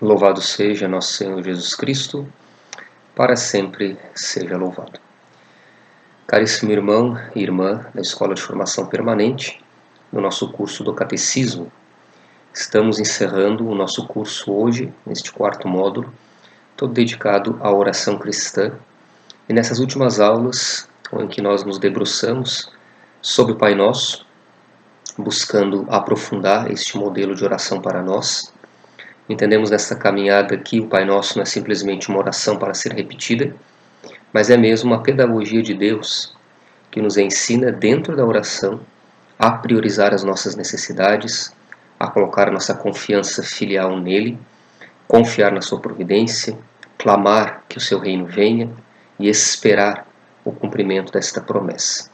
Louvado seja nosso Senhor Jesus Cristo, para sempre seja louvado. Caríssimo irmão e irmã da Escola de Formação Permanente, no nosso curso do Catecismo, estamos encerrando o nosso curso hoje, neste quarto módulo, todo dedicado à oração cristã. E nessas últimas aulas, em que nós nos debruçamos sobre o Pai Nosso, buscando aprofundar este modelo de oração para nós, entendemos nesta caminhada que o Pai Nosso não é simplesmente uma oração para ser repetida, mas é mesmo uma pedagogia de Deus que nos ensina, dentro da oração, a priorizar as nossas necessidades, a colocar nossa confiança filial nele, confiar na sua providência, clamar que o seu reino venha e esperar o cumprimento desta promessa.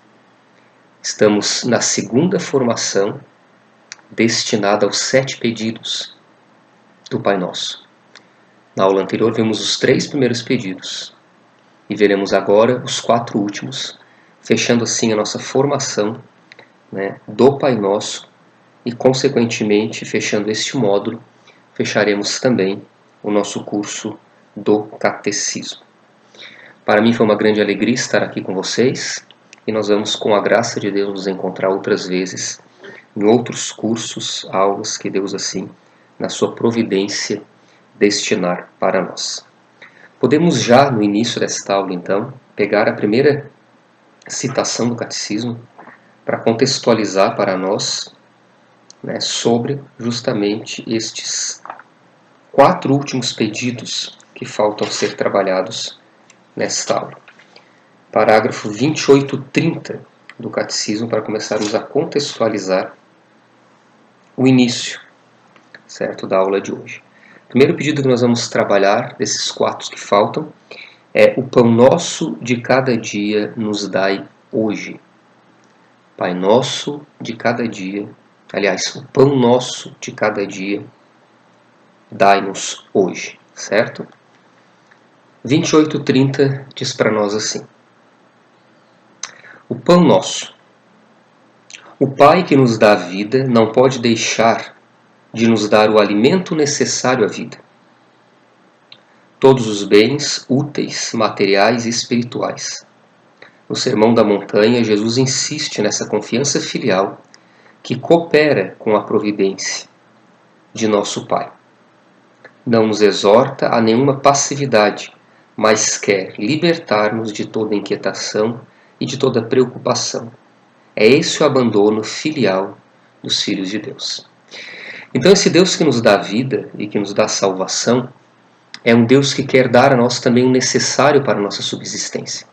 Estamos na segunda formação destinada aos 7 pedidos do Pai Nosso. Na aula anterior vimos os 3 primeiros pedidos e veremos agora os 4 últimos, fechando assim a nossa formação, do Pai Nosso e, consequentemente, fechando este módulo, fecharemos também o nosso curso do Catecismo. Para mim foi uma grande alegria estar aqui com vocês e nós vamos, com a graça de Deus, nos encontrar outras vezes em outros cursos, aulas que Deus, assim, na sua providência, destinar para nós. Podemos já, no início desta aula, então, pegar a primeira citação do Catecismo para contextualizar para nós, sobre justamente estes 4 últimos pedidos que faltam ser trabalhados nesta aula. Parágrafo 2830 do Catecismo, para começarmos a contextualizar o início, certo, da aula de hoje. O primeiro pedido que nós vamos trabalhar, desses 4 que faltam, é: o pão nosso de cada dia nos dai hoje. Pai nosso de cada dia, aliás, o pão nosso de cada dia, dai-nos hoje, certo? 28:30 diz para nós assim: o pão nosso. O Pai que nos dá a vida não pode deixar de nos dar o alimento necessário à vida. Todos os bens úteis, materiais e espirituais. No Sermão da Montanha, Jesus insiste nessa confiança filial que coopera com a providência de nosso Pai. Não nos exorta a nenhuma passividade, mas quer libertar-nos de toda inquietação e de toda preocupação. É esse o abandono filial dos filhos de Deus. Então, esse Deus que nos dá vida e que nos dá salvação é um Deus que quer dar a nós também o necessário para a nossa subsistência.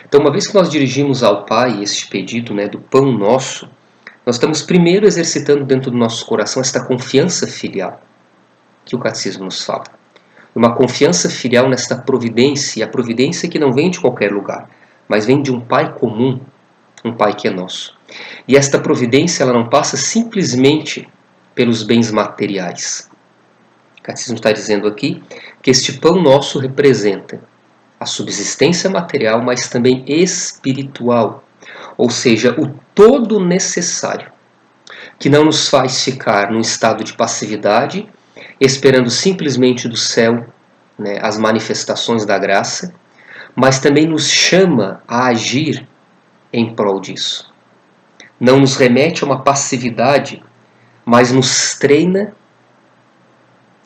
Então, uma vez que nós dirigimos ao Pai este pedido, do pão nosso, nós estamos primeiro exercitando dentro do nosso coração esta confiança filial que o Catecismo nos fala. Uma confiança filial nesta providência, e a providência que não vem de qualquer lugar, mas vem de um Pai comum, um Pai que é nosso. E esta providência, ela não passa simplesmente pelos bens materiais. O Catecismo está dizendo aqui que este pão nosso representa a subsistência material, mas também espiritual, ou seja, o todo necessário, que não nos faz ficar num estado de passividade, esperando simplesmente do céu, as manifestações da graça, mas também nos chama a agir em prol disso. Não nos remete a uma passividade, mas nos treina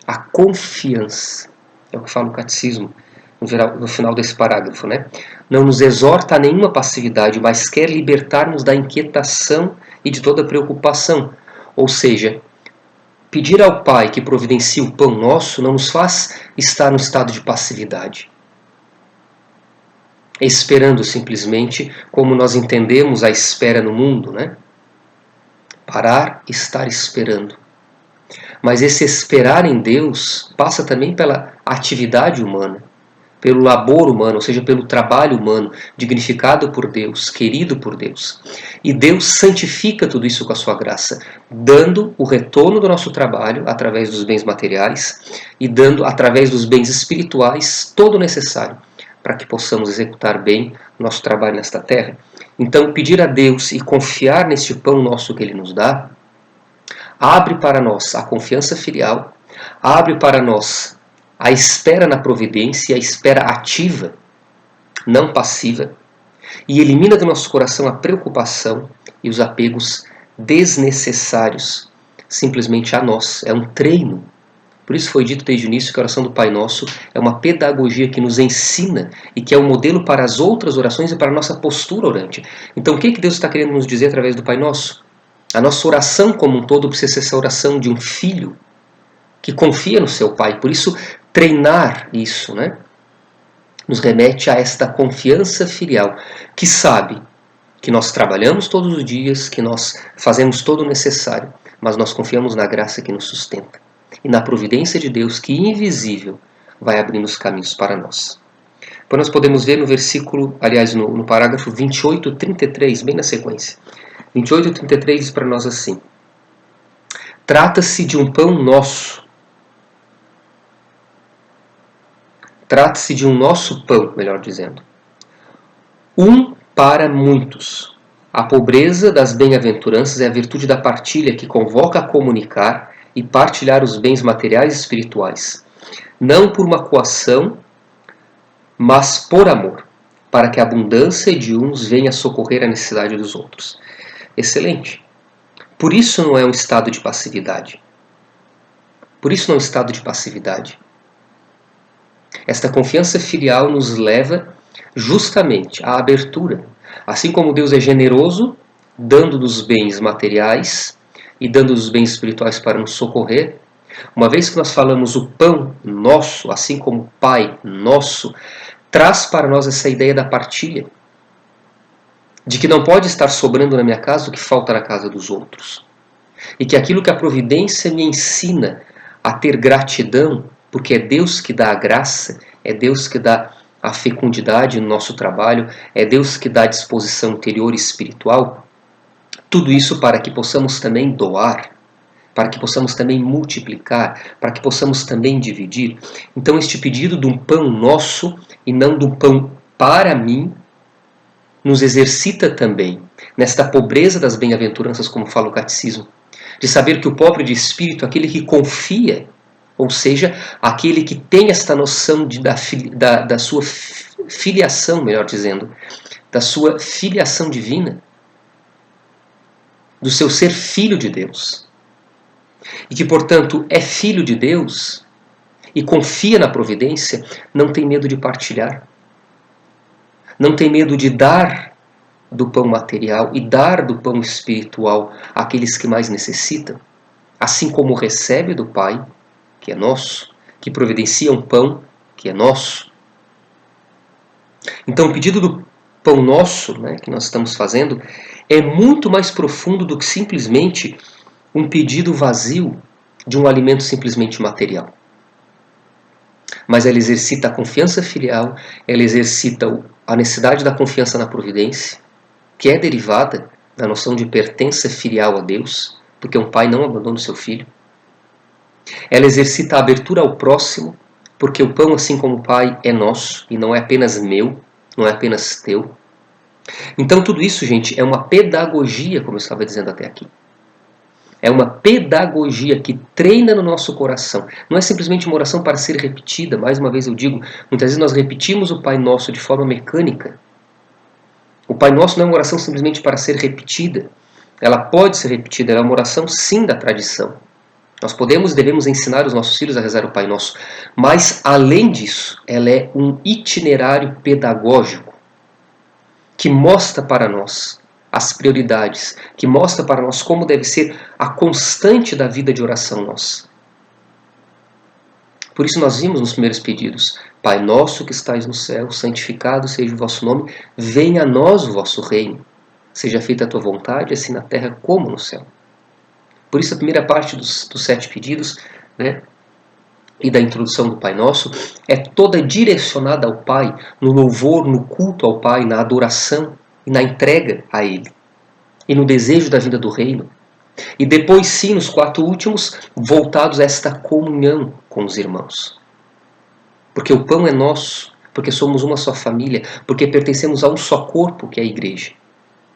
a confiança. É o que fala o Catecismo no final desse parágrafo. Não nos exorta a nenhuma passividade, mas quer libertar-nos da inquietação e de toda preocupação. Ou seja, pedir ao Pai que providencie o pão nosso não nos faz estar no estado de passividade, esperando simplesmente como nós entendemos a espera no mundo, Parar, estar esperando. Mas esse esperar em Deus passa também pela atividade humana, pelo labor humano, ou seja, pelo trabalho humano, dignificado por Deus, querido por Deus. E Deus santifica tudo isso com a sua graça, dando o retorno do nosso trabalho através dos bens materiais e dando, através dos bens espirituais, todo o necessário para que possamos executar bem o nosso trabalho nesta terra. Então, pedir a Deus e confiar neste pão nosso que Ele nos dá, abre para nós a confiança filial abre para nós a espera na providência, a espera ativa, não passiva, e elimina do nosso coração a preocupação e os apegos desnecessários simplesmente a nós. É um treino. Por isso foi dito desde o início que a oração do Pai Nosso é uma pedagogia que nos ensina e que é um modelo para as outras orações e para a nossa postura orante. Então o que Deus está querendo nos dizer através do Pai Nosso? A nossa oração como um todo precisa ser essa oração de um filho que confia no seu Pai. Por isso, treinar isso, né, nos remete a esta confiança filial, que sabe que nós trabalhamos todos os dias, que nós fazemos todo o necessário, mas nós confiamos na graça que nos sustenta e na providência de Deus que, invisível, vai abrindo os caminhos para nós. Então nós podemos ver no versículo, aliás, no parágrafo 28, 33, bem na sequência. 28 e 33 diz para nós assim: trata-se de um pão nosso. Trata-se de um nosso pão, melhor dizendo. Um para muitos. A pobreza das bem-aventuranças é a virtude da partilha que convoca a comunicar e partilhar os bens materiais e espirituais, não por uma coação, mas por amor, para que a abundância de uns venha socorrer a necessidade dos outros. Excelente. Por isso não é um estado de passividade. Por isso não é um estado de passividade. Esta confiança filial nos leva justamente à abertura. Assim como Deus é generoso, dando dos bens materiais e dando dos bens espirituais para nos socorrer, uma vez que nós falamos o pão nosso, assim como o Pai nosso, traz para nós essa ideia da partilha, de que não pode estar sobrando na minha casa o que falta na casa dos outros. E que aquilo que a providência me ensina a ter gratidão, porque é Deus que dá a graça, é Deus que dá a fecundidade no nosso trabalho, é Deus que dá a disposição interior e espiritual, tudo isso para que possamos também doar, para que possamos também multiplicar, para que possamos também dividir. Então este pedido de um pão nosso e não do pão para mim, nos exercita também nesta pobreza das bem-aventuranças, como fala o catecismo, de saber que o pobre de espírito é aquele que confia, ou seja, aquele que tem esta noção da sua filiação, melhor dizendo, da sua filiação divina, do seu ser filho de Deus. E que, portanto, é filho de Deus e confia na providência, não tem medo de partilhar, não tem medo de dar do pão material e dar do pão espiritual àqueles que mais necessitam, assim como recebe do Pai, que é nosso, que providencia um pão, que é nosso. Então o pedido do pão nosso, né, que nós estamos fazendo, é muito mais profundo do que simplesmente um pedido vazio de um alimento simplesmente material. Mas ela exercita a confiança filial, ela exercita a necessidade da confiança na providência, que é derivada da noção de pertença filial a Deus, porque um pai não abandona o seu filho. Ela exercita a abertura ao próximo, porque o pão, assim como o Pai, é nosso e não é apenas meu, não é apenas teu. Então tudo isso, gente, é uma pedagogia, como eu estava dizendo até aqui. É uma pedagogia que treina no nosso coração. Não é simplesmente uma oração para ser repetida. Mais uma vez eu digo, muitas vezes nós repetimos o Pai Nosso de forma mecânica. O Pai Nosso não é uma oração simplesmente para ser repetida. Ela pode ser repetida, ela é uma oração sim da tradição. Nós podemos e devemos ensinar os nossos filhos a rezar o Pai Nosso. Mas, além disso, ela é um itinerário pedagógico que mostra para nós as prioridades, que mostra para nós como deve ser a constante da vida de oração nossa. Por isso nós vimos nos primeiros pedidos: Pai nosso que estais no céu, santificado seja o vosso nome, venha a nós o vosso reino. Seja feita a tua vontade, assim na terra como no céu. Por isso a primeira parte dos 7 pedidos, né, e da introdução do Pai Nosso é toda direcionada ao Pai, no louvor, no culto ao Pai, na adoração e na entrega a Ele, e no desejo da vida do reino. E depois sim, nos 4 últimos, voltados a esta comunhão com os irmãos. Porque o pão é nosso, porque somos uma só família, porque pertencemos a um só corpo, que é a igreja,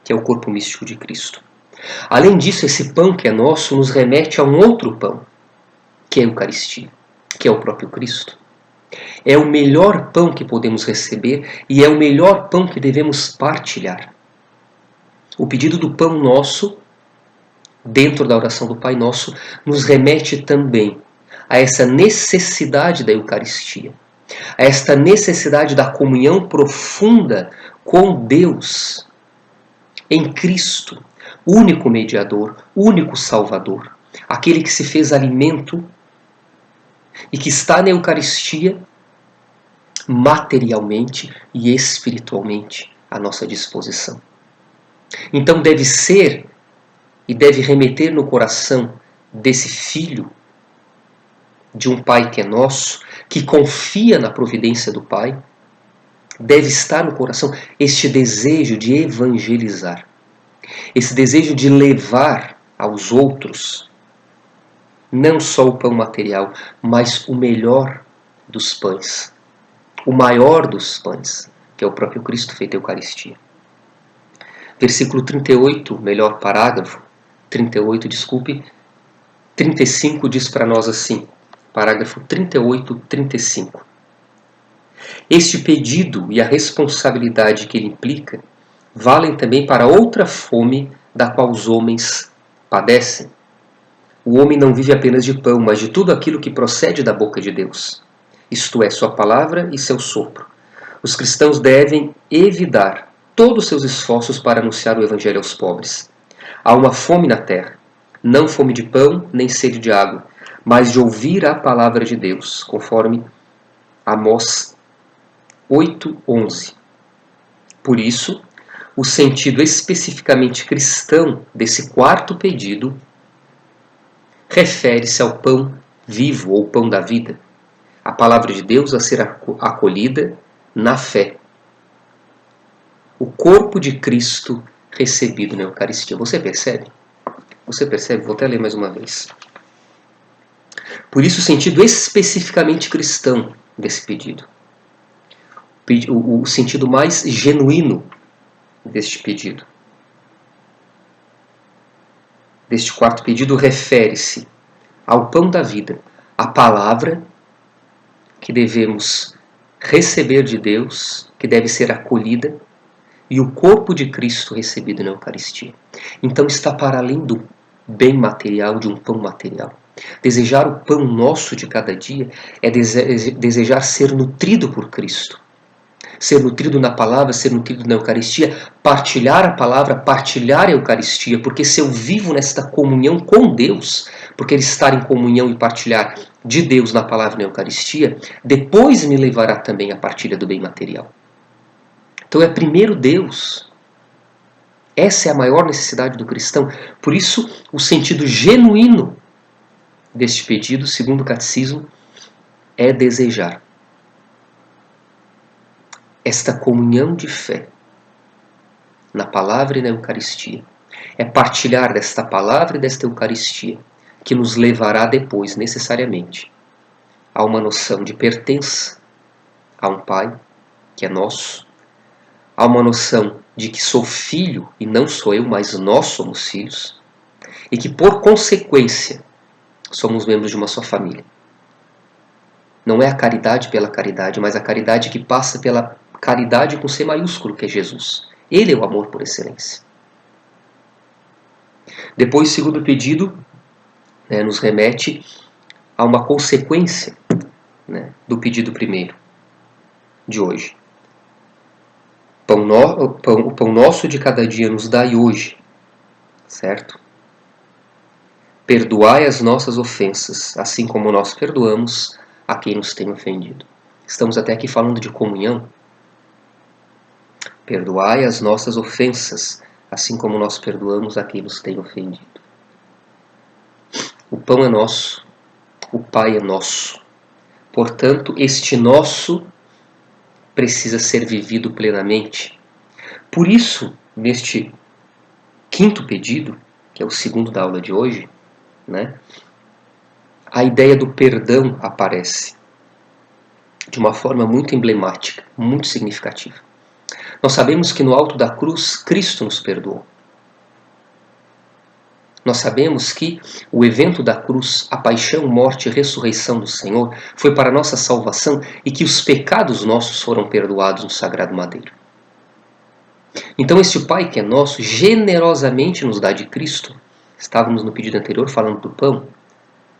que é o corpo místico de Cristo. Além disso, esse pão que é nosso nos remete a um outro pão, que é a Eucaristia, que é o próprio Cristo. É o melhor pão que podemos receber e é o melhor pão que devemos partilhar. O pedido do pão nosso, dentro da oração do Pai Nosso, nos remete também a essa necessidade da Eucaristia, a esta necessidade da comunhão profunda com Deus, em Cristo, único mediador, único Salvador, aquele que se fez alimento e que está na Eucaristia materialmente e espiritualmente à nossa disposição. Então deve ser e deve remeter no coração desse filho de um Pai que é nosso, que confia na providência do Pai, deve estar no coração este desejo de evangelizar, esse desejo de levar aos outros não só o pão material, mas o melhor dos pães, o maior dos pães, que é o próprio Cristo feito a Eucaristia. Versículo 38, melhor parágrafo, 38, desculpe, 35 diz para nós assim, parágrafo 38, 35. Este pedido e a responsabilidade que ele implica valem também para outra fome da qual os homens padecem. O homem não vive apenas de pão, mas de tudo aquilo que procede da boca de Deus, isto é, sua palavra e seu sopro. Os cristãos devem evitar todos os seus esforços para anunciar o Evangelho aos pobres. Há uma fome na terra, não fome de pão, nem sede de água, mas de ouvir a palavra de Deus, conforme Amós 8:11. Por isso, o sentido especificamente cristão desse quarto pedido refere-se ao pão vivo ou pão da vida, a palavra de Deus a ser acolhida na fé. O corpo de Cristo recebido na Eucaristia. Você percebe? Você percebe? Vou até ler mais uma vez. Por isso, o sentido especificamente cristão desse pedido. O sentido mais genuíno deste pedido. Deste quarto pedido refere-se ao pão da vida, a palavra que devemos receber de Deus, que deve ser acolhida, e o corpo de Cristo recebido na Eucaristia. Então está para além do bem material, de um pão material. Desejar o pão nosso de cada dia é desejar ser nutrido por Cristo. Ser nutrido na palavra, ser nutrido na Eucaristia, partilhar a palavra, partilhar a Eucaristia, porque se eu vivo nesta comunhão com Deus, porque ele estar em comunhão e partilhar de Deus na palavra e na Eucaristia, depois me levará também à partilha do bem material. Então é primeiro Deus. Essa é a maior necessidade do cristão. Por isso, o sentido genuíno deste pedido, segundo o Catecismo, é desejar esta comunhão de fé na palavra e na Eucaristia. É partilhar desta palavra e desta Eucaristia que nos levará depois, necessariamente, a uma noção de pertença a um Pai que é nosso, a uma noção de que sou filho e não sou eu, mas nós somos filhos, e que, por consequência, somos membros de uma só família. Não é a caridade pela caridade, mas a caridade que passa pela caridade com C maiúsculo, que é Jesus. Ele é o amor por excelência. Depois, o segundo pedido nos remete a uma consequência do pedido primeiro de hoje. O pão nosso de cada dia nos dai hoje, certo? Perdoai as nossas ofensas, assim como nós perdoamos a quem nos tem ofendido. Estamos até aqui falando de comunhão. Perdoai as nossas ofensas, assim como nós perdoamos a quem nos tem ofendido. O pão é nosso, o Pai é nosso. Portanto, este nosso precisa ser vivido plenamente. Por isso, neste quinto pedido, que é o segundo da aula de hoje, a ideia do perdão aparece de uma forma muito emblemática, muito significativa. Nós sabemos que no alto da cruz, Cristo nos perdoou. Nós sabemos que o evento da cruz, a paixão, morte e ressurreição do Senhor, foi para a nossa salvação e que os pecados nossos foram perdoados no sagrado madeiro. Então este Pai que é nosso, generosamente nos dá de Cristo. Estávamos no pedido anterior falando do pão,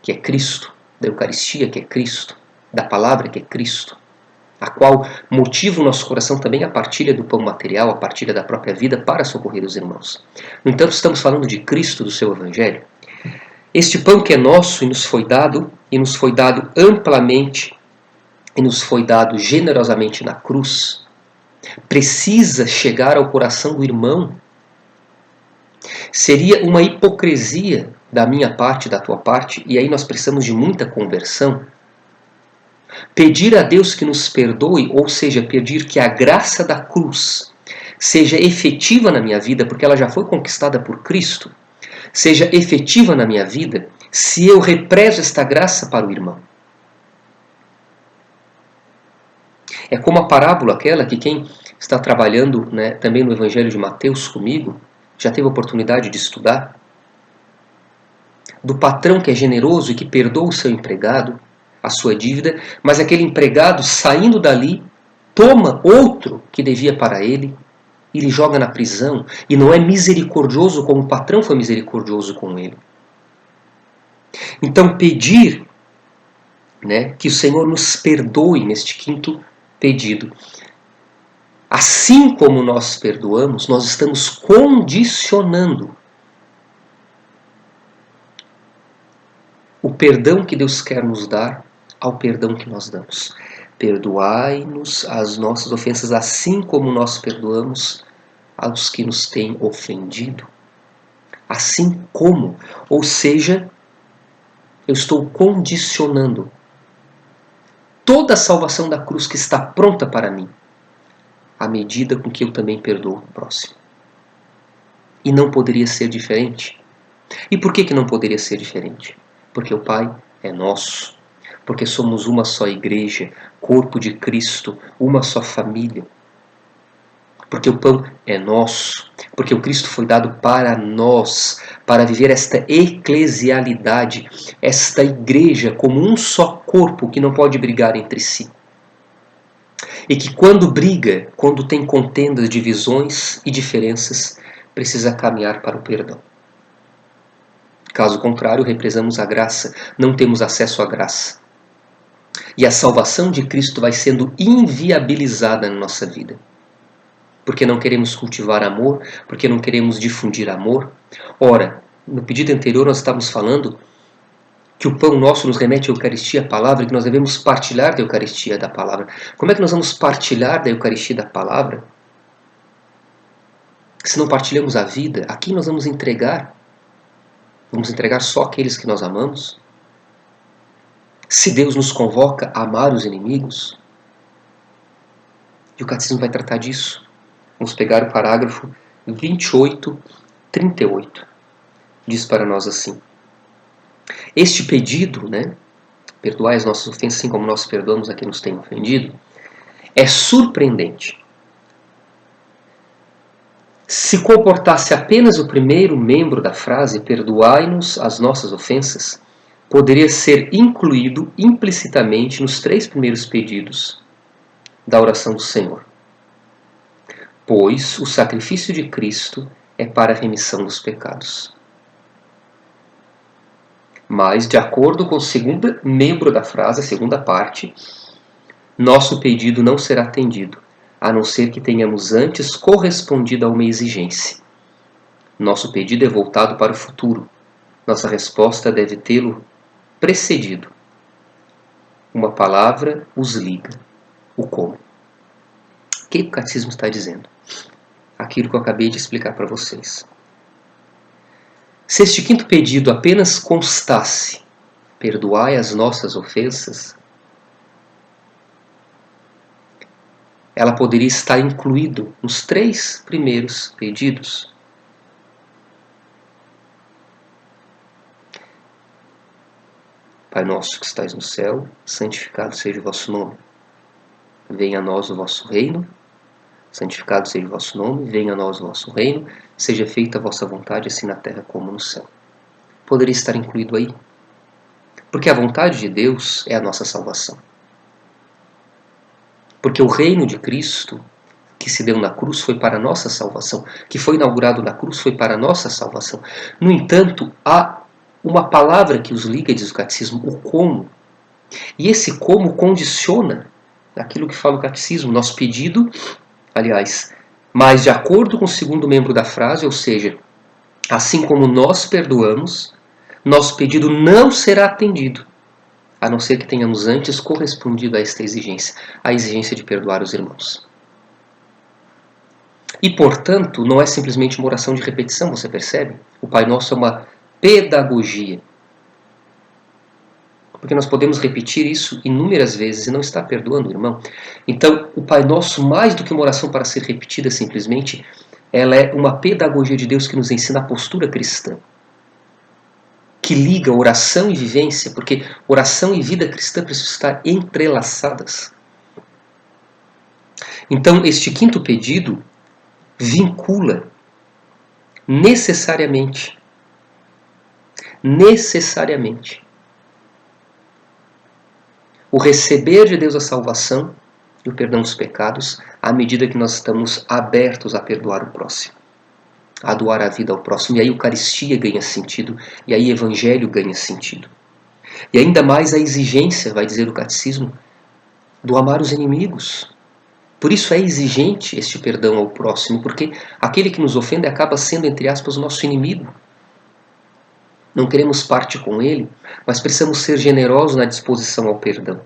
que é Cristo, da Eucaristia, que é Cristo, da palavra, que é Cristo, a qual motiva o nosso coração também a partilha do pão material, a partilha da própria vida para socorrer os irmãos. No entanto, estamos falando de Cristo, do seu Evangelho. Este pão que é nosso e nos foi dado amplamente, e nos foi dado generosamente na cruz, precisa chegar ao coração do irmão. Seria uma hipocrisia da minha parte, da tua parte, e aí nós precisamos de muita conversão, pedir a Deus que nos perdoe, ou seja, pedir que a graça da cruz seja efetiva na minha vida, porque ela já foi conquistada por Cristo, seja efetiva na minha vida, se eu represo esta graça para o irmão. É como a parábola aquela que quem está trabalhando, né, também no Evangelho de Mateus comigo, já teve a oportunidade de estudar, do patrão que é generoso e que perdoa o seu empregado, a sua dívida, mas aquele empregado, saindo dali, toma outro que devia para ele e lhe joga na prisão, e não é misericordioso como o patrão foi misericordioso com ele. Então pedir, né, que o Senhor nos perdoe neste quinto pedido. Assim como nós perdoamos, nós estamos condicionando o perdão que Deus quer nos dar ao perdão que nós damos. Perdoai-nos as nossas ofensas, assim como nós perdoamos aos que nos têm ofendido. Assim como, ou seja, eu estou condicionando toda a salvação da cruz que está pronta para mim, à medida com que eu também perdoo o próximo. E não poderia ser diferente. E por que não poderia ser diferente? Porque o Pai é nosso. Porque somos uma só igreja, corpo de Cristo, uma só família. Porque o pão é nosso. Porque o Cristo foi dado para nós, para viver esta eclesialidade, esta igreja como um só corpo que não pode brigar entre si. E que quando briga, quando tem contendas, divisões e diferenças, precisa caminhar para o perdão. Caso contrário, represamos a graça, não temos acesso à graça. E a salvação de Cristo vai sendo inviabilizada na nossa vida. Porque não queremos cultivar amor, porque não queremos difundir amor. Ora, no pedido anterior nós estávamos falando que o pão nosso nos remete à Eucaristia, a palavra, que nós devemos partilhar da Eucaristia, da palavra. Como é que nós vamos partilhar da Eucaristia, da palavra? Se não partilhamos a vida, a quem nós vamos entregar? Vamos entregar só aqueles que nós amamos? Se Deus nos convoca a amar os inimigos? E o Catecismo vai tratar disso. Vamos pegar o parágrafo 28, 38. Diz para nós assim: este pedido, né, perdoai as nossas ofensas assim como nós perdoamos a quem nos tem ofendido, é surpreendente. Se comportasse apenas o primeiro membro da frase, perdoai-nos as nossas ofensas, poderia ser incluído implicitamente nos 3 primeiros pedidos da oração do Senhor. Pois o sacrifício de Cristo é para a remissão dos pecados. Mas, de acordo com o segundo membro da frase, a segunda parte, nosso pedido não será atendido, a não ser que tenhamos antes correspondido a uma exigência. Nosso pedido é voltado para o futuro. Nossa resposta deve tê-lo precedido. Uma palavra os liga. O como. O que o Catecismo está dizendo? Aquilo que eu acabei de explicar para vocês. Se este quinto pedido apenas constasse, perdoai as nossas ofensas, ela poderia estar incluído nos 3 primeiros pedidos. Pai nosso que estais no céu, santificado seja o vosso nome. Venha a nós o vosso reino, santificado seja o vosso nome, venha a nós o vosso reino, seja feita a vossa vontade, assim na terra como no céu. poderia estar incluído aí? Porque a vontade de Deus é a nossa salvação. Porque o reino de Cristo, que se deu na cruz, foi para a nossa salvação. Que foi inaugurado na cruz, foi para a nossa salvação. No entanto, há uma palavra que os liga, diz o catecismo, o como. E esse como condiciona aquilo que fala o catecismo, nosso pedido, aliás, mas de acordo com o segundo membro da frase, ou seja, assim como nós perdoamos, nosso pedido não será atendido, a não ser que tenhamos antes correspondido a esta exigência, a exigência de perdoar os irmãos. E, portanto, não é simplesmente uma oração de repetição, você percebe? O Pai Nosso é uma pedagogia. Porque nós podemos repetir isso inúmeras vezes e não estar perdoando o irmão. Então, o Pai Nosso, mais do que uma oração para ser repetida simplesmente, ela é uma pedagogia de Deus que nos ensina a postura cristã, que liga oração e vivência, porque oração e vida cristã precisam estar entrelaçadas. Então, este quinto pedido vincula necessariamente o receber de Deus a salvação e o perdão dos pecados à medida que nós estamos abertos a perdoar o próximo, a doar a vida ao próximo. E aí a Eucaristia ganha sentido, e aí o Evangelho ganha sentido. E ainda mais a exigência, vai dizer o catecismo, do amar os inimigos. Por isso é exigente este perdão ao próximo, porque aquele que nos ofende acaba sendo, entre aspas, o nosso inimigo. Não queremos parte com ele, mas precisamos ser generosos na disposição ao perdão.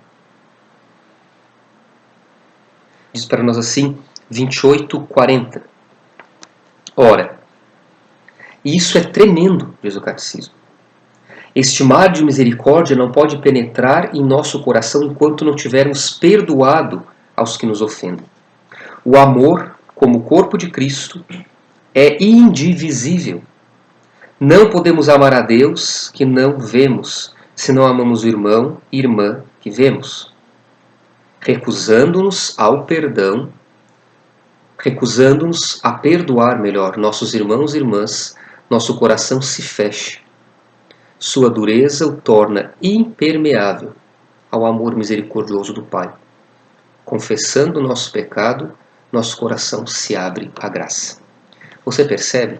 Diz para nós assim, 28:40. Ora, e isso é tremendo, diz o catecismo. Este mar de misericórdia não pode penetrar em nosso coração enquanto não tivermos perdoado aos que nos ofendem. O amor, como o corpo de Cristo, é indivisível. Não podemos amar a Deus que não vemos, se não amamos o irmão e irmã que vemos. Recusando-nos ao perdão, recusando-nos a perdoar melhor nossos irmãos e irmãs, nosso coração se fecha. Sua dureza o torna impermeável ao amor misericordioso do Pai. Confessando o nosso pecado, nosso coração se abre à graça. Você percebe?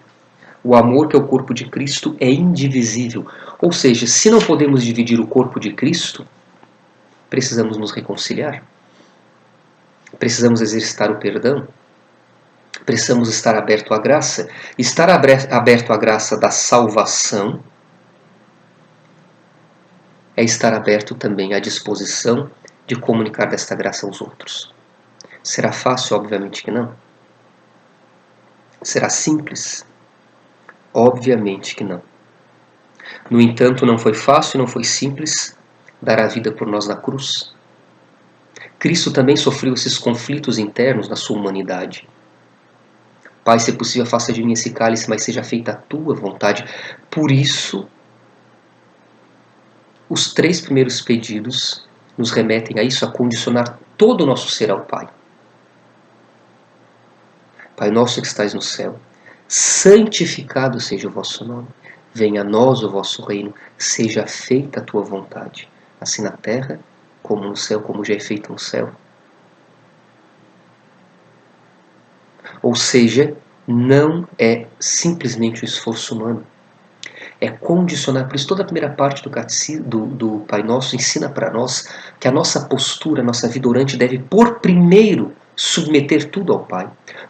O amor que é o corpo de Cristo é indivisível. Ou seja, se não podemos dividir o corpo de Cristo, precisamos nos reconciliar. Precisamos exercitar o perdão. Precisamos estar aberto à graça. Estar aberto à graça da salvação é estar aberto também à disposição de comunicar desta graça aos outros. Será fácil? Obviamente que não. Será simples? Obviamente que não. No entanto, não foi fácil e não foi simples dar a vida por nós na cruz. Cristo também sofreu esses conflitos internos na sua humanidade. Pai, se possível, afasta de mim esse cálice, mas seja feita a tua vontade. Por isso, os 3 primeiros pedidos nos remetem a isso, a condicionar todo o nosso ser ao Pai. Pai nosso que estais no céu, santificado seja o vosso nome. Venha a nós o vosso reino, seja feita a tua vontade, assim na terra como no céu, como já é feita no céu. Ou seja, não é simplesmente um esforço humano. É condicionar. Por isso toda a primeira parte do Pai Nosso ensina para nós que a nossa postura, a nossa vida orante deve, por primeiro, submeter tudo ao Pai.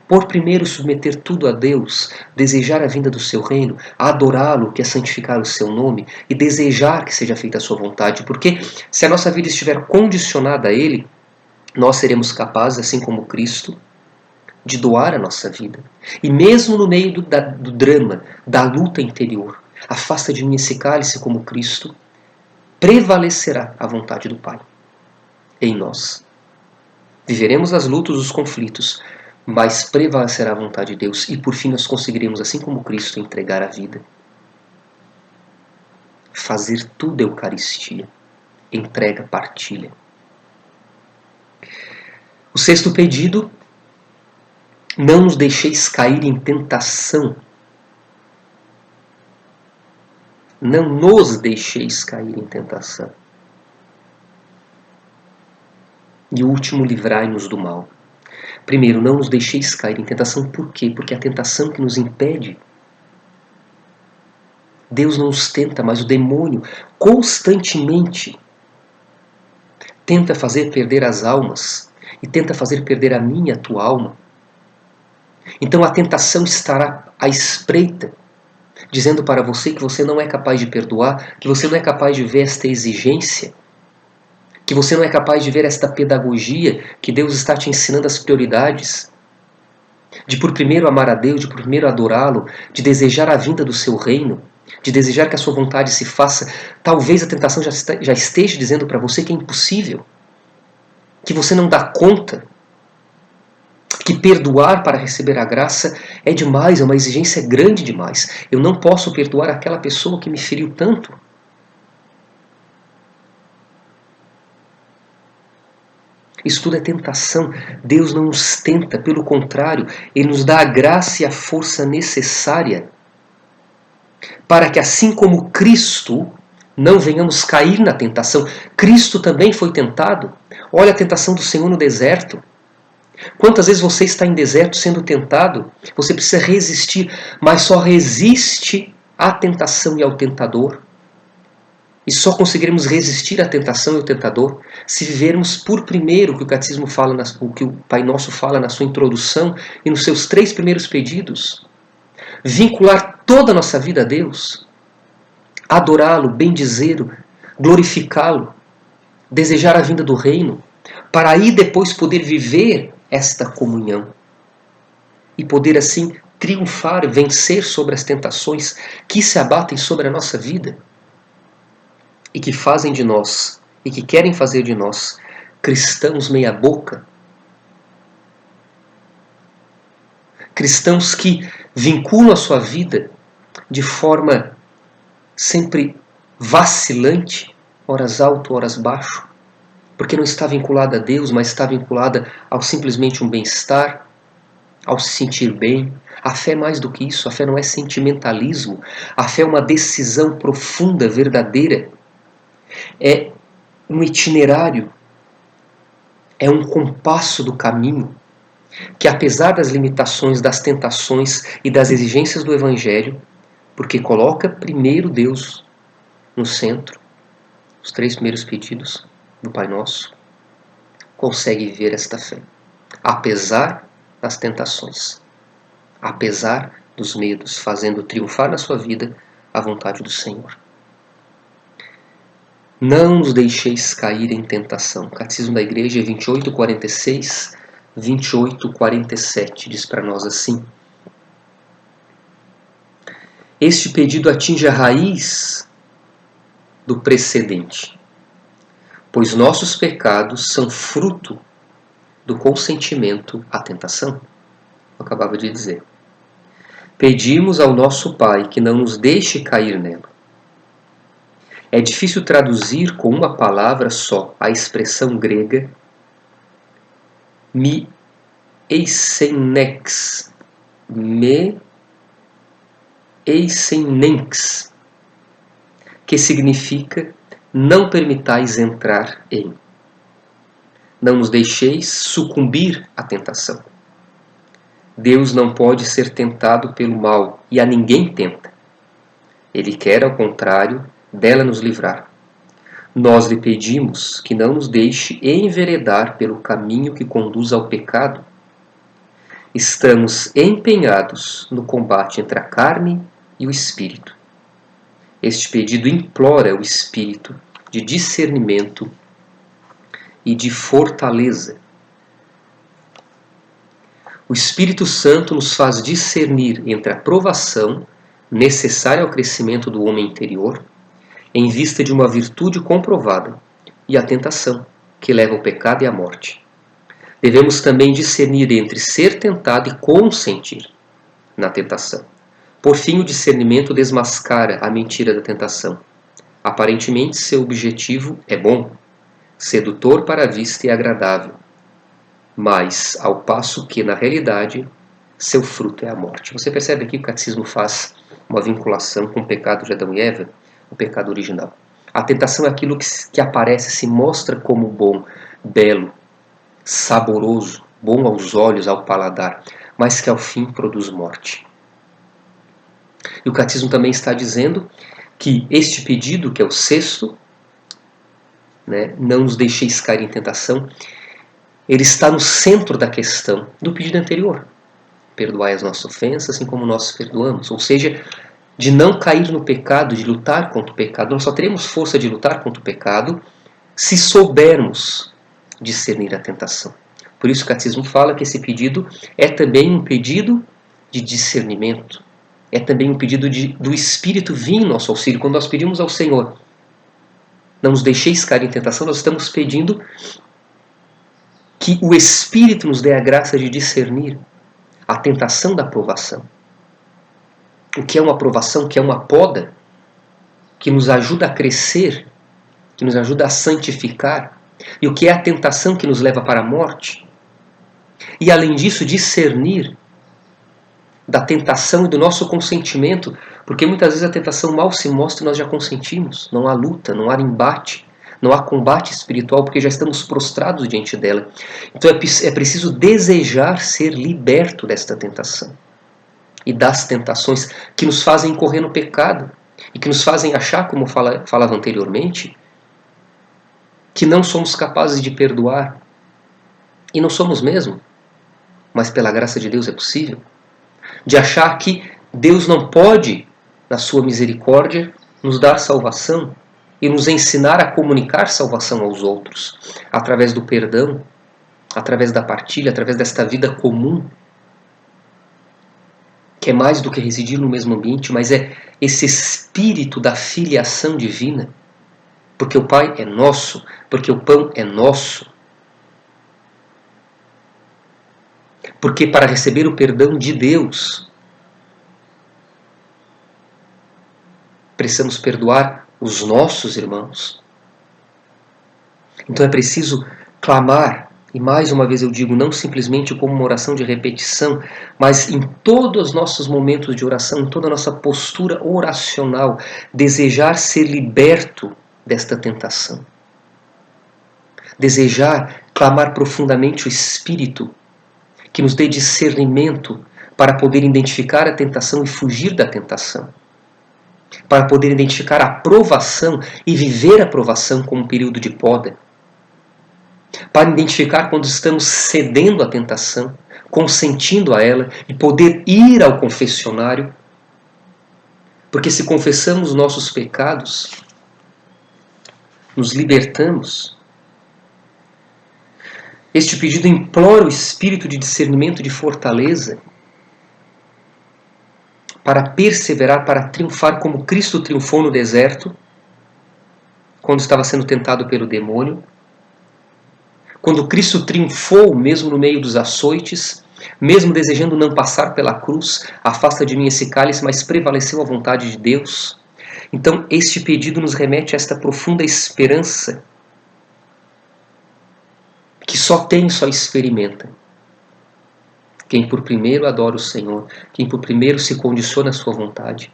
Por primeiro, submeter tudo a Deus, desejar a vinda do seu reino, adorá-lo, que é santificar o seu nome, e desejar que seja feita a sua vontade. Porque se a nossa vida estiver condicionada a Ele, nós seremos capazes, assim como Cristo, de doar a nossa vida. E mesmo no meio do drama, da luta interior, afasta de mim esse cálice como Cristo, prevalecerá a vontade do Pai em nós. Viveremos as lutas, os conflitos, mas prevalecerá a vontade de Deus e por fim nós conseguiremos, assim como Cristo, entregar a vida. Fazer tudo é Eucaristia, entrega, partilha. O 6º pedido: não nos deixeis cair em tentação. não nos deixeis cair em tentação. E o último, livrai-nos do mal. Primeiro, não nos deixeis cair em tentação. Por quê? Porque é a tentação que nos impede. Deus não nos tenta, mas o demônio constantemente tenta fazer perder as almas e tenta fazer perder a minha e a tua alma. Então a tentação estará à espreita, dizendo para você que você não é capaz de perdoar, que você não é capaz de ver esta exigência, que você não é capaz de ver esta pedagogia que Deus está te ensinando as prioridades, de por primeiro amar a Deus, de por primeiro adorá-lo, de desejar a vinda do seu reino, de desejar que a sua vontade se faça. Talvez a tentação já esteja dizendo para você que é impossível, que você não dá conta, que perdoar para receber a graça é demais, é uma exigência grande demais. Eu não posso perdoar aquela pessoa que me feriu tanto. Isso tudo é tentação. Deus não nos tenta, pelo contrário, Ele nos dá a graça e a força necessária para que, assim como Cristo, não venhamos cair na tentação. Cristo também foi tentado. Olha a tentação do Senhor no deserto. Quantas vezes você está em deserto sendo tentado? Você precisa resistir, mas só resiste à tentação e ao tentador. E só conseguiremos resistir à tentação e ao tentador se vivermos por primeiro o que o Catecismo fala, o que o Pai Nosso fala na sua introdução e nos seus 3 primeiros pedidos. Vincular toda a nossa vida a Deus, adorá-lo, bendizê-lo, glorificá-lo, desejar a vinda do reino, para aí depois poder viver esta comunhão e poder assim triunfar, vencer sobre as tentações que se abatem sobre a nossa vida e que fazem de nós, e que querem fazer de nós, cristãos meia boca, cristãos que vinculam a sua vida de forma sempre vacilante, horas alto, horas baixo, porque não está vinculada a Deus, mas está vinculada ao simplesmente um bem-estar, ao se sentir bem. A fé é mais do que isso, a fé não é sentimentalismo, a fé é uma decisão profunda, verdadeira, é um itinerário, é um compasso do caminho, que apesar das limitações, das tentações e das exigências do Evangelho, porque coloca primeiro Deus no centro, os 3 primeiros pedidos do Pai Nosso, consegue viver esta fé, apesar das tentações, apesar dos medos, fazendo triunfar na sua vida a vontade do Senhor. Não nos deixeis cair em tentação. Catecismo da Igreja 28:46, 28:47 diz para nós assim: este pedido atinge a raiz do precedente, pois nossos pecados são fruto do consentimento à tentação. Eu acabava de dizer. Pedimos ao nosso Pai que não nos deixe cair nela. É difícil traduzir com uma palavra só a expressão grega me eisenex, que significa não permitais entrar em. Não nos deixeis sucumbir à tentação. Deus não pode ser tentado pelo mal, e a ninguém tenta. Ele quer, ao contrário, dela nos livrar. Nós lhe pedimos que não nos deixe enveredar pelo caminho que conduz ao pecado. Estamos empenhados no combate entre a carne e o espírito. Este pedido implora o espírito de discernimento e de fortaleza. O Espírito Santo nos faz discernir entre a provação necessária ao crescimento do homem interior, em vista de uma virtude comprovada, e a tentação, que leva ao pecado e à morte. Devemos também discernir entre ser tentado e consentir na tentação. Por fim, o discernimento desmascara a mentira da tentação. Aparentemente, seu objetivo é bom, sedutor para a vista e agradável, mas ao passo que, na realidade, seu fruto é a morte. Você percebe aqui que o Catecismo faz uma vinculação com o pecado de Adão e Eva? o pecado original. A tentação é aquilo que aparece, se mostra como bom, belo, saboroso, bom aos olhos, ao paladar, mas que ao fim produz morte. E o catecismo também está dizendo que este pedido, que é o sexto, né, não nos deixeis cair em tentação, ele está no centro da questão do pedido anterior. Perdoai as nossas ofensas, assim como nós perdoamos. Ou seja, de não cair no pecado, de lutar contra o pecado. Nós só teremos força de lutar contra o pecado se soubermos discernir a tentação. Por isso o catecismo fala que esse pedido é também um pedido de discernimento. É também um pedido do Espírito vir em nosso auxílio. Quando nós pedimos ao Senhor, não nos deixeis cair em tentação, nós estamos pedindo que o Espírito nos dê a graça de discernir a tentação da provação. O que é uma provação, o que é uma poda, que nos ajuda a crescer, que nos ajuda a santificar, e o que é a tentação que nos leva para a morte. E além disso, discernir da tentação e do nosso consentimento, porque muitas vezes a tentação mal se mostra e nós já consentimos. Não há luta, não há embate, não há combate espiritual, porque já estamos prostrados diante dela. Então é preciso desejar ser liberto desta tentação e das tentações que nos fazem correr no pecado e que nos fazem achar, como falava anteriormente, que não somos capazes de perdoar. E não somos mesmo, mas pela graça de Deus é possível. De achar que Deus não pode, na sua misericórdia, nos dar salvação e nos ensinar a comunicar salvação aos outros, através do perdão, através da partilha, através desta vida comum, que é mais do que residir no mesmo ambiente, mas é esse espírito da filiação divina, porque o Pai é nosso, porque o pão é nosso. Porque para receber o perdão de Deus, precisamos perdoar os nossos irmãos. Então é preciso clamar, e mais uma vez eu digo, não simplesmente como uma oração de repetição, mas em todos os nossos momentos de oração, em toda a nossa postura oracional, desejar ser liberto desta tentação. Desejar clamar profundamente o Espírito, que nos dê discernimento para poder identificar a tentação e fugir da tentação. Para poder identificar a provação e viver a provação como um período de poda. Para identificar quando estamos cedendo à tentação, consentindo a ela e poder ir ao confessionário. Porque se confessamos nossos pecados, nos libertamos. Este pedido implora o espírito de discernimento e de fortaleza para perseverar, para triunfar como Cristo triunfou no deserto, quando estava sendo tentado pelo demônio. Quando Cristo triunfou mesmo no meio dos açoites, mesmo desejando não passar pela cruz, afasta de mim esse cálice, mas prevaleceu a vontade de Deus. Então este pedido nos remete a esta profunda esperança que só tem, só experimenta. Quem por primeiro adora o Senhor, quem por primeiro se condiciona à sua vontade,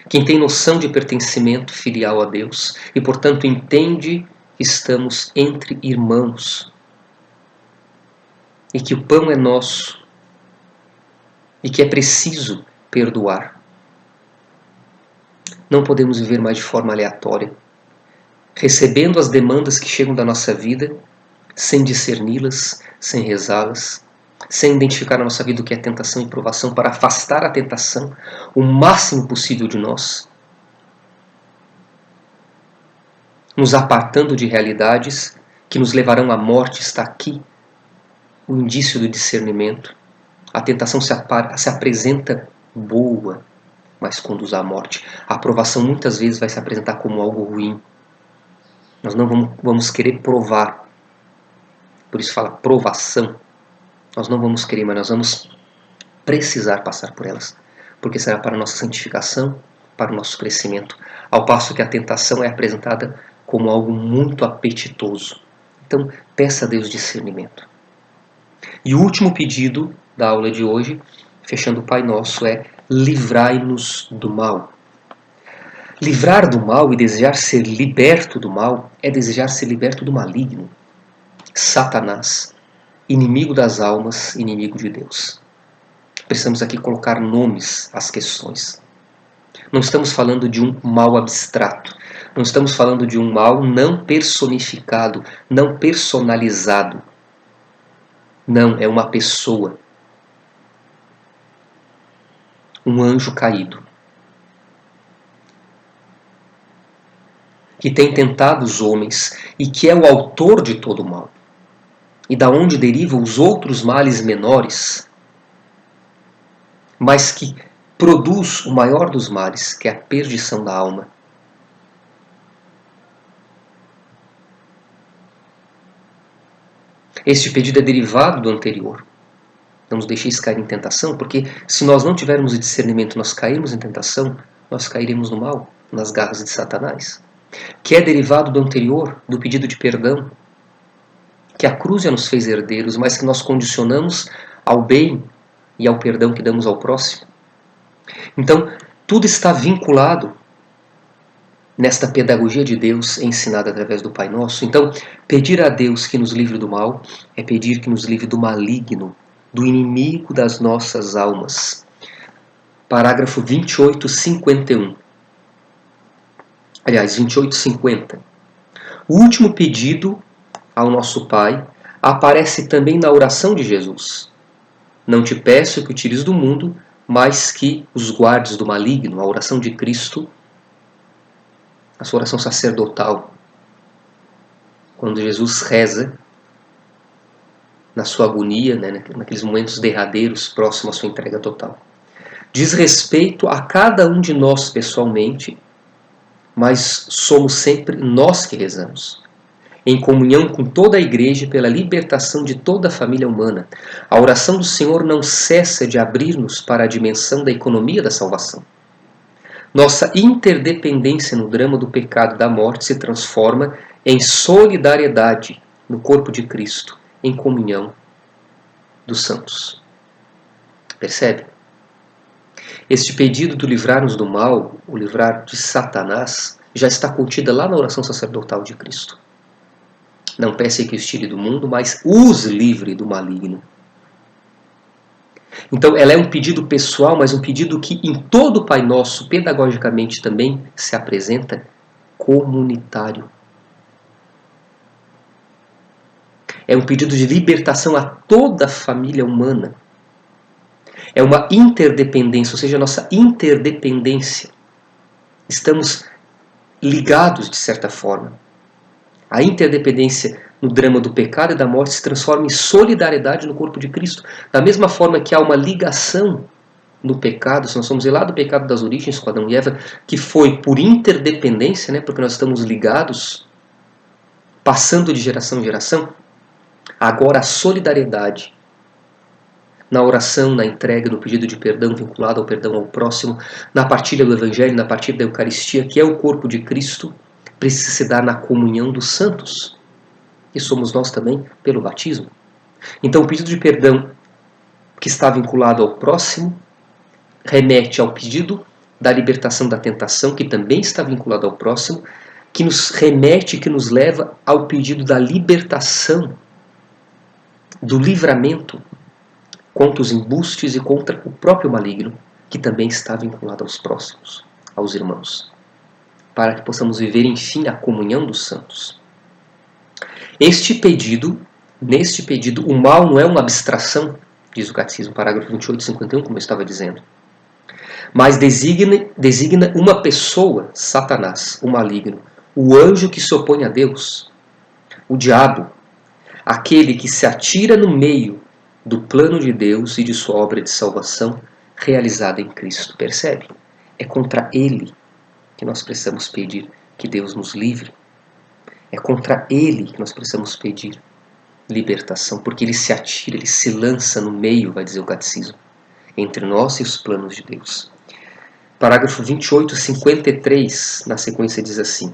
quem tem noção de pertencimento filial a Deus e, portanto, entende que estamos entre irmãos e que o pão é nosso e que é preciso perdoar. Não podemos viver mais de forma aleatória, recebendo as demandas que chegam da nossa vida, sem discerni-las, sem rezá-las, sem identificar na nossa vida o que é tentação e provação, para afastar a tentação o máximo possível de nós, nos apartando de realidades que nos levarão à morte. Está aqui o indício do discernimento. A tentação se apresenta boa, mas conduz à morte. A aprovação muitas vezes vai se apresentar como algo ruim. Nós não vamos querer provar. Por isso fala provação. Nós não vamos querer, mas nós vamos precisar passar por elas. Porque será para a nossa santificação, para o nosso crescimento. Ao passo que a tentação é apresentada como algo muito apetitoso. Então, peça a Deus discernimento. E o último pedido da aula de hoje, fechando o Pai Nosso, é livrai-nos do mal. Livrar do mal e desejar ser liberto do mal é desejar ser liberto do maligno, Satanás, inimigo das almas, inimigo de Deus. Precisamos aqui colocar nomes às questões. Não estamos falando de um mal abstrato. Não estamos falando de um mal não personificado, não personalizado. Não, é uma pessoa. Um anjo caído. Que tem tentado os homens e que é o autor de todo o mal. E da onde derivam os outros males menores, mas que produz o maior dos males, que é a perdição da alma. Este pedido é derivado do anterior. Não nos deixeis cair em tentação, porque se nós não tivermos o discernimento, nós cairmos em tentação, nós cairemos no mal, nas garras de Satanás. Que é derivado do anterior, do pedido de perdão, que a cruz já nos fez herdeiros, mas que nós condicionamos ao bem e ao perdão que damos ao próximo. Então, tudo está vinculado nesta pedagogia de Deus ensinada através do Pai Nosso. Então, pedir a Deus que nos livre do mal é pedir que nos livre do maligno, do inimigo das nossas almas. Parágrafo 28:51. Aliás, 28:50. O último pedido ao nosso Pai aparece também na oração de Jesus. Não te peço que o tires do mundo, mas que os guardes do maligno. A oração de Cristo, a sua oração sacerdotal, quando Jesus reza na sua agonia, naqueles momentos derradeiros, próximo à sua entrega total. Diz respeito a cada um de nós pessoalmente, mas somos sempre nós que rezamos, em comunhão com toda a Igreja pela libertação de toda a família humana. A oração do Senhor não cessa de abrir-nos para a dimensão da economia da salvação. Nossa interdependência no drama do pecado e da morte se transforma em solidariedade no corpo de Cristo, em comunhão dos santos. Percebe? Este pedido do livrar-nos do mal, o livrar de Satanás, já está contida lá na oração sacerdotal de Cristo. Não peça que os tire do mundo, mas os livre do maligno. Então, ela é um pedido pessoal, mas um pedido que em todo o Pai Nosso, pedagogicamente também, se apresenta comunitário. É um pedido de libertação a toda a família humana. É uma interdependência, ou seja, a nossa interdependência. Estamos ligados, de certa forma. A interdependência no drama do pecado e da morte se transforma em solidariedade no corpo de Cristo. Da mesma forma que há uma ligação no pecado, se nós formos ver lá do pecado das origens com Adão e Eva, que foi por interdependência, porque nós estamos ligados, passando de geração em geração, agora a solidariedade na oração, na entrega, no pedido de perdão vinculado ao perdão ao próximo, na partilha do Evangelho, na partilha da Eucaristia, que é o corpo de Cristo, precisa se dar na comunhão dos santos. E somos nós também pelo batismo. Então o pedido de perdão que está vinculado ao próximo remete ao pedido da libertação da tentação, que também está vinculado ao próximo, que nos remete, que nos leva ao pedido da libertação, do livramento contra os embustes e contra o próprio maligno, que também está vinculado aos próximos, aos irmãos, para que possamos viver, enfim, a comunhão dos santos. Neste pedido, o mal não é uma abstração, diz o Catecismo, parágrafo 28:51, como eu estava dizendo, mas designa uma pessoa, Satanás, o maligno, o anjo que se opõe a Deus, o diabo, aquele que se atira no meio do plano de Deus e de sua obra de salvação realizada em Cristo. Percebe? É contra ele que nós precisamos pedir que Deus nos livre. É contra ele que nós precisamos pedir libertação, porque ele se atira, ele se lança no meio, vai dizer o Catecismo, entre nós e os planos de Deus. Parágrafo 28:53, na sequência diz assim: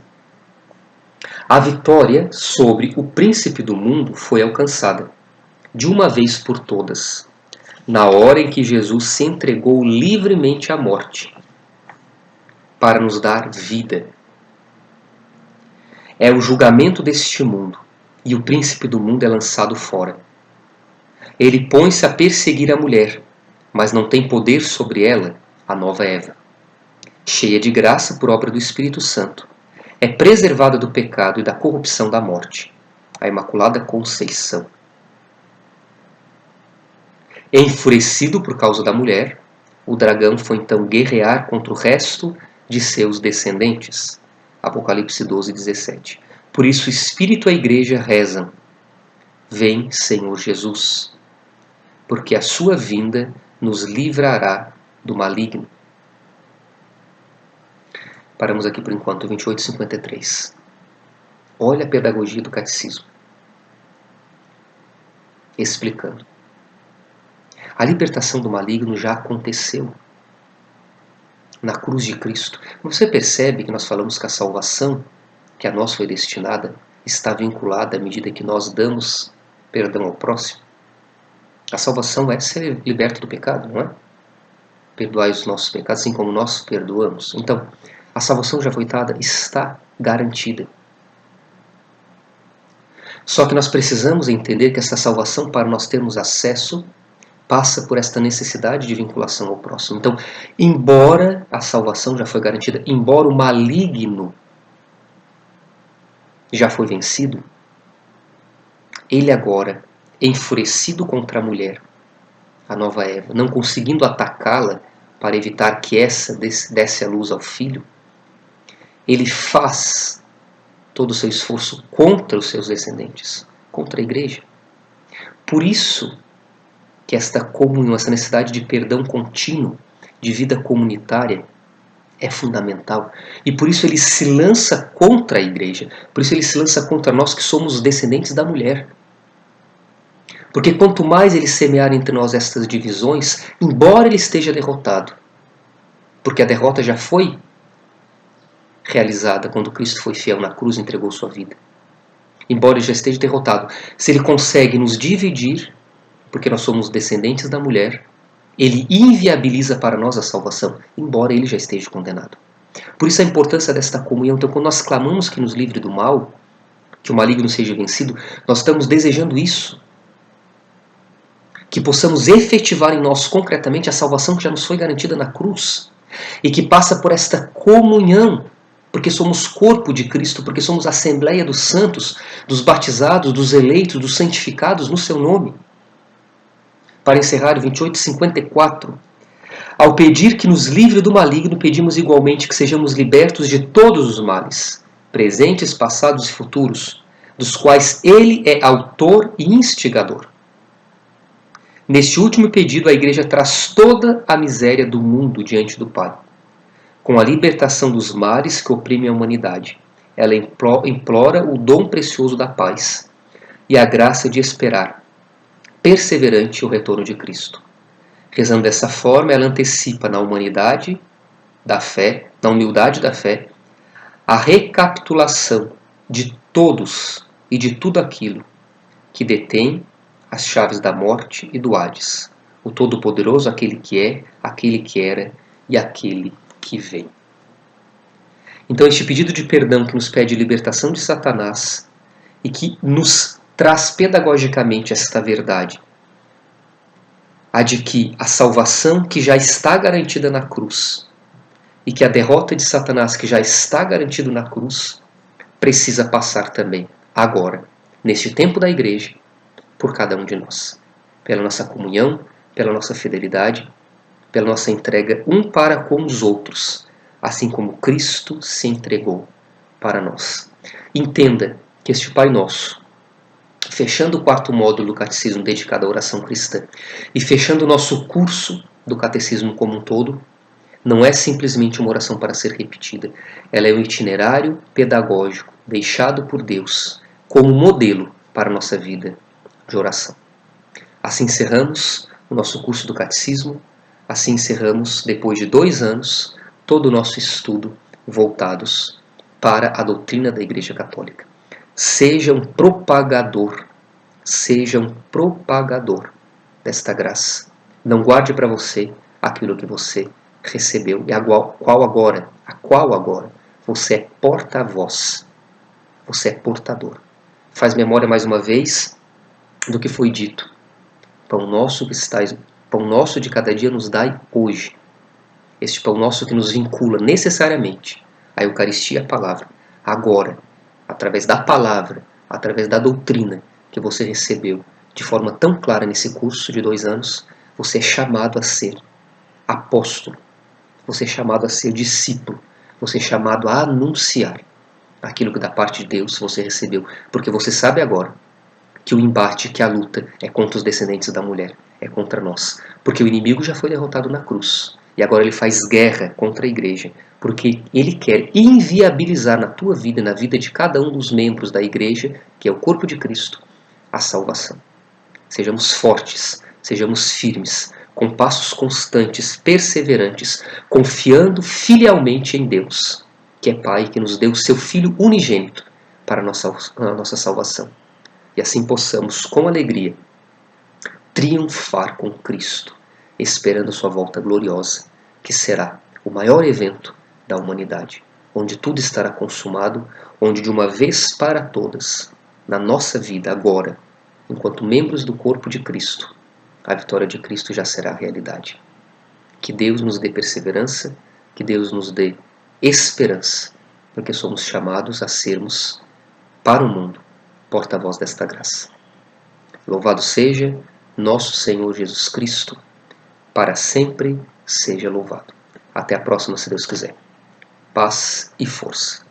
a vitória sobre o príncipe do mundo foi alcançada, de uma vez por todas, na hora em que Jesus se entregou livremente à morte. para nos dar vida. É o julgamento deste mundo, e o príncipe do mundo é lançado fora. Ele põe-se a perseguir a mulher, mas não tem poder sobre ela, a nova Eva. Cheia de graça por obra do Espírito Santo, é preservada do pecado e da corrupção da morte, a Imaculada Conceição. Enfurecido por causa da mulher, o dragão foi então guerrear contra o resto de seus descendentes. Apocalipse 12:17. Por isso o Espírito e a Igreja rezam: Vem, Senhor Jesus, porque a sua vinda nos livrará do maligno. Paramos aqui por enquanto, 28:53. Olha a pedagogia do catecismo. Explicando. A libertação do maligno já aconteceu na cruz de Cristo. Você percebe que nós falamos que a salvação que a nós foi destinada está vinculada à medida que nós damos perdão ao próximo? A salvação é ser liberto do pecado, não é? Perdoai os nossos pecados, assim como nós perdoamos. Então, a salvação já foi dada, está garantida. Só que nós precisamos entender que essa salvação, para nós termos acesso, passa por esta necessidade de vinculação ao próximo. Então, embora a salvação já foi garantida, embora o maligno já foi vencido, ele agora, enfurecido contra a mulher, a nova Eva, não conseguindo atacá-la para evitar que essa desse a luz ao filho, ele faz todo o seu esforço contra os seus descendentes, contra a igreja. Por isso que esta comunhão, essa necessidade de perdão contínuo, de vida comunitária, é fundamental. E por isso ele se lança contra a igreja. Por isso ele se lança contra nós que somos descendentes da mulher. Porque quanto mais ele semear entre nós estas divisões, embora ele esteja derrotado, porque a derrota já foi realizada quando Cristo foi fiel na cruz e entregou sua vida. Embora ele já esteja derrotado, se ele consegue nos dividir, porque nós somos descendentes da mulher, ele inviabiliza para nós a salvação, embora ele já esteja condenado. Por isso a importância desta comunhão. Então, quando nós clamamos que nos livre do mal, que o maligno seja vencido, nós estamos desejando isso. Que possamos efetivar em nós concretamente a salvação que já nos foi garantida na cruz. E que passa por esta comunhão, porque somos corpo de Cristo, porque somos a Assembleia dos Santos, dos batizados, dos eleitos, dos santificados no seu nome. Para encerrar, 28:54. Ao pedir que nos livre do maligno, pedimos igualmente que sejamos libertos de todos os males, presentes, passados e futuros, dos quais ele é autor e instigador. Neste último pedido, a Igreja traz toda a miséria do mundo diante do Pai. Com a libertação dos males que oprimem a humanidade, ela implora o dom precioso da paz e a graça de esperar, perseverante, o retorno de Cristo. Rezando dessa forma, ela antecipa na humanidade da fé, na humildade da fé, a recapitulação de todos e de tudo aquilo que detém as chaves da morte e do Hades, o Todo-Poderoso, aquele que é, aquele que era e aquele que vem. Então este pedido de perdão que nos pede libertação de Satanás e que nos traz pedagogicamente esta verdade, a de que a salvação que já está garantida na cruz e que a derrota de Satanás que já está garantida na cruz precisa passar também, agora, neste tempo da igreja, por cada um de nós. Pela nossa comunhão, pela nossa fidelidade, pela nossa entrega um para com os outros, assim como Cristo se entregou para nós. Entenda que este Pai Nosso, fechando o 4º módulo do Catecismo dedicado à oração cristã e fechando o nosso curso do Catecismo como um todo, não é simplesmente uma oração para ser repetida. Ela é um itinerário pedagógico deixado por Deus como modelo para a nossa vida de oração. Assim encerramos o nosso curso do Catecismo, assim encerramos, depois de 2 anos, todo o nosso estudo voltados para a doutrina da Igreja Católica. Seja um propagador desta graça. Não guarde para você aquilo que você recebeu e qual agora a qual agora você é porta-voz, você é portador. Faz memória mais uma vez do que foi dito. Pão nosso de cada dia nos dai hoje. Este pão nosso que nos vincula necessariamente à Eucaristia e à palavra. Agora, através da palavra, através da doutrina que você recebeu de forma tão clara nesse curso de 2 anos, você é chamado a ser apóstolo, você é chamado a ser discípulo, você é chamado a anunciar aquilo que da parte de Deus você recebeu, porque você sabe agora que o embate, que a luta é contra os descendentes da mulher, é contra nós, porque o inimigo já foi derrotado na cruz e agora ele faz guerra contra a igreja, porque ele quer inviabilizar na tua vida e na vida de cada um dos membros da igreja, que é o corpo de Cristo, a salvação. Sejamos fortes, sejamos firmes, com passos constantes, perseverantes, confiando filialmente em Deus, que é Pai, que nos deu o seu Filho unigênito para a nossa salvação. E assim possamos, com alegria, triunfar com Cristo, esperando sua volta gloriosa, que será o maior evento da humanidade, onde tudo estará consumado, onde de uma vez para todas, na nossa vida agora, enquanto membros do corpo de Cristo, a vitória de Cristo já será realidade. Que Deus nos dê perseverança, que Deus nos dê esperança, porque somos chamados a sermos, para o mundo, porta-voz desta graça. Louvado seja nosso Senhor Jesus Cristo, para sempre seja louvado. Até a próxima, se Deus quiser. Paz e força.